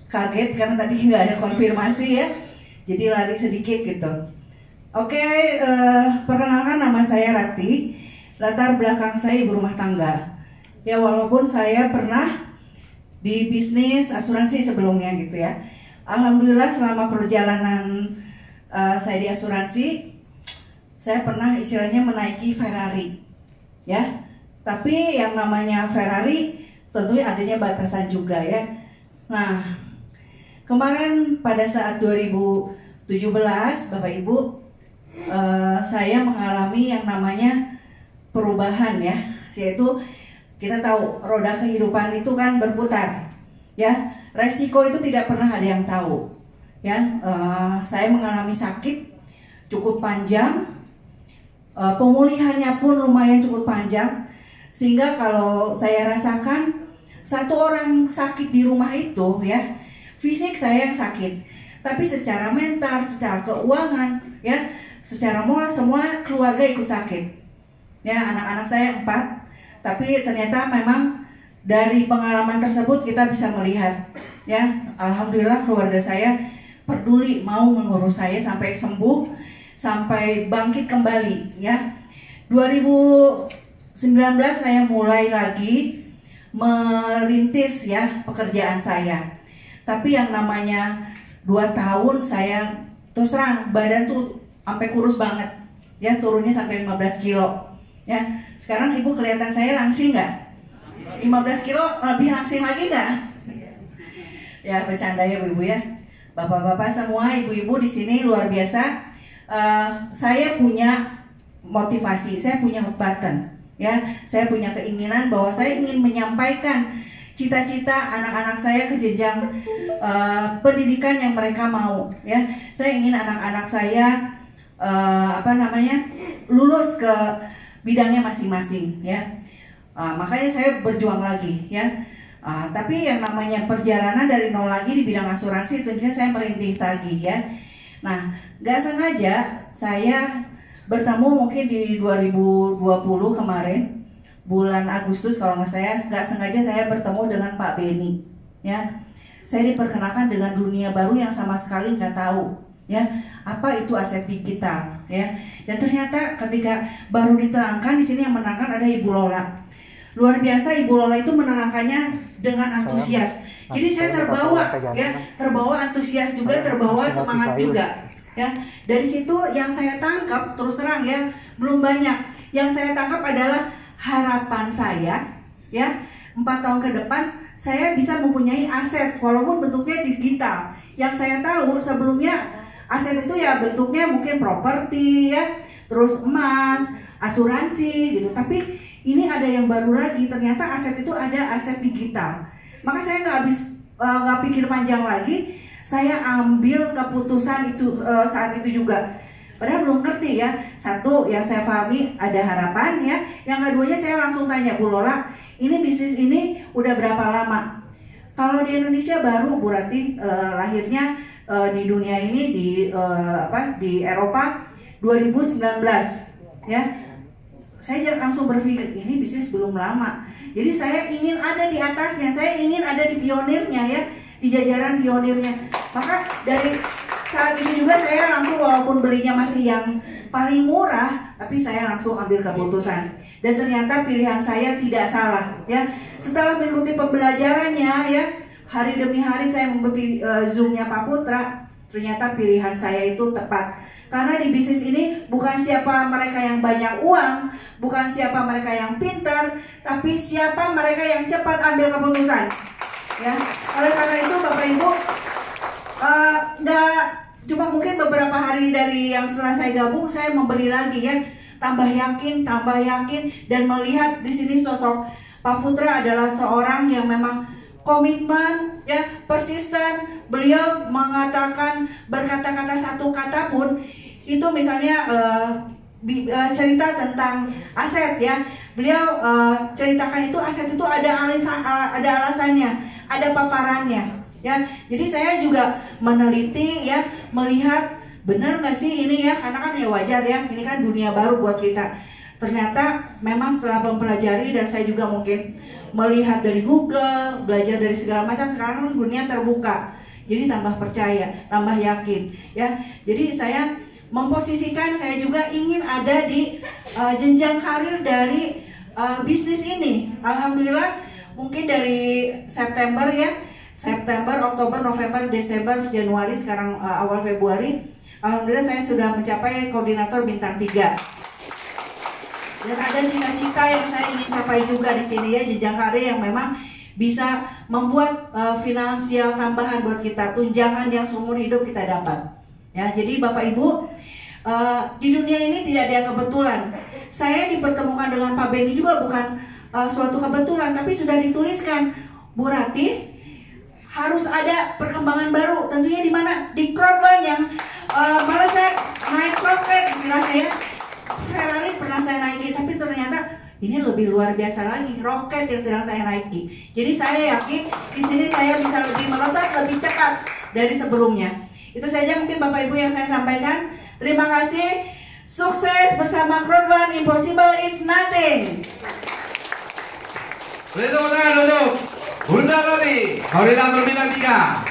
kaget karena tadi nggak ada konfirmasi ya, jadi lari sedikit gitu. Oke, perkenalkan nama saya Rati, latar belakang saya ibu rumah tangga. Ya walaupun saya pernah di bisnis asuransi sebelumnya gitu ya. Alhamdulillah selama perjalanan saya di asuransi, saya pernah istilahnya menaiki Ferrari, ya. Tapi yang namanya Ferrari tentunya adanya batasan juga ya. Nah, kemarin pada saat 2017 Bapak Ibu, saya mengalami yang namanya perubahan ya, yaitu kita tahu roda kehidupan itu kan berputar ya, resiko itu tidak pernah ada yang tahu ya. Saya mengalami sakit cukup panjang, pemulihannya pun lumayan cukup panjang, sehingga kalau saya rasakan satu orang sakit di rumah itu ya, fisik saya yang sakit, tapi secara mental, secara keuangan ya, secara moral semua keluarga ikut sakit ya. Anak-anak saya 4, tapi ternyata memang dari pengalaman tersebut kita bisa melihat ya, alhamdulillah keluarga saya peduli, mau mengurus saya sampai sembuh, sampai bangkit kembali ya. 2019 saya mulai lagi merintis ya pekerjaan saya. Tapi yang namanya 2 tahun saya terus terang badan tuh sampai kurus banget ya, turunnya sampai 15 kilo ya. Sekarang ibu kelihatan saya langsing nggak? 15 kilo lebih langsing lagi nggak? Ya bercanda ya ibu ya. Bapak-bapak semua, ibu-ibu di sini luar biasa. Saya punya motivasi, saya punya hot button ya. Saya punya keinginan bahwa saya ingin menyampaikan cita-cita anak-anak saya ke jenjang pendidikan yang mereka mau ya. Saya ingin anak-anak saya lulus ke bidangnya masing-masing ya. Makanya saya berjuang lagi ya. Tapi yang namanya perjalanan dari nol lagi di bidang asuransi tentunya saya merintis lagi ya. Nah, gak sengaja saya bertemu mungkin di 2020 kemarin bulan Agustus kalau gak sengaja saya bertemu dengan Pak Beni ya. Saya diperkenalkan dengan dunia baru yang sama sekali nggak tahu ya, apa itu aset digital ya. Dan ternyata ketika baru diterangkan, di sini yang menerangkan ada Ibu Lola. Luar biasa, Ibu Lola itu menerangkannya dengan antusias. Jadi saya terbawa ya, terbawa antusias juga, terbawa semangat juga ya. Dari situ yang saya tangkap terus terang ya, belum banyak. Yang saya tangkap adalah harapan saya ya, 4 tahun ke depan saya bisa mempunyai aset walaupun bentuknya digital. Yang saya tahu sebelumnya aset itu ya bentuknya mungkin properti ya, terus emas, asuransi gitu. Tapi ini ada yang baru lagi, ternyata aset itu ada aset digital. Maka saya nggak pikir panjang lagi, saya ambil keputusan itu saat itu juga. Padahal belum ngerti ya. Satu yang saya pahami ada harapan ya. Yang keduanya saya langsung tanya, Bu Lola, ini bisnis ini udah berapa lama? Kalau di Indonesia baru, Bu Rati lahirnya di dunia ini di Eropa 2019 ya. Saya langsung berpikir ini bisnis belum lama. Jadi saya ingin ada di atasnya, saya ingin ada di pionirnya ya, di jajaran pionirnya. Maka dari saat itu juga saya langsung, walaupun belinya masih yang paling murah, tapi saya langsung ambil keputusan. Dan ternyata pilihan saya tidak salah ya. Setelah mengikuti pembelajarannya ya, hari demi hari saya mengikuti Zoom-nya Pak Putra, ternyata pilihan saya itu tepat. Karena di bisnis ini bukan siapa mereka yang banyak uang, bukan siapa mereka yang pintar, tapi siapa mereka yang cepat ambil keputusan. Ya, oleh karena itu Bapak Ibu, nggak cuma mungkin beberapa hari dari yang setelah saya gabung, saya membeli lagi ya, tambah yakin, dan melihat di sini sosok Pak Putra adalah seorang yang memang komitmen ya, persisten. Beliau mengatakan, berkata-kata satu kata pun itu, misalnya cerita tentang aset ya, beliau ceritakan itu aset itu ada alasannya, ada paparannya ya. Jadi saya juga meneliti ya, melihat benar nggak sih ini ya, karena kan ya wajar ya, ini kan dunia baru buat kita. Ternyata memang setelah mempelajari, dan saya juga mungkin melihat dari Google, belajar dari segala macam, sekarang dunia terbuka. Jadi tambah percaya, tambah yakin, ya. Jadi saya memposisikan saya juga ingin ada di jenjang karir dari bisnis ini. Alhamdulillah mungkin dari September ya, September, Oktober, November, Desember, Januari, sekarang awal Februari, alhamdulillah saya sudah mencapai koordinator bintang 3. Dan ada cita-cita yang saya ingin capai juga di sini ya, jenjang karir yang memang bisa membuat finansial tambahan buat kita, tunjangan yang seumur hidup kita dapat. Ya, jadi Bapak Ibu, di dunia ini tidak ada yang kebetulan. Saya dipertemukan dengan Pak Benny juga bukan suatu kebetulan, tapi sudah dituliskan, Bu Rati harus ada perkembangan baru. Tentunya di mana? Di crowdfund yang malah saya naik roket istilahnya ya. Ferrari pernah saya naiki, tapi ternyata ini lebih luar biasa lagi, roket yang sedang saya naiki. Jadi saya yakin di sini saya bisa lebih melesat, lebih cepat dari sebelumnya. Itu saja mungkin Bapak Ibu yang saya sampaikan. Terima kasih. Sukses bersama crowdfund, impossible is nothing. Beri tepuk tangan untuk Bunda Rati, koordinator bintang 3.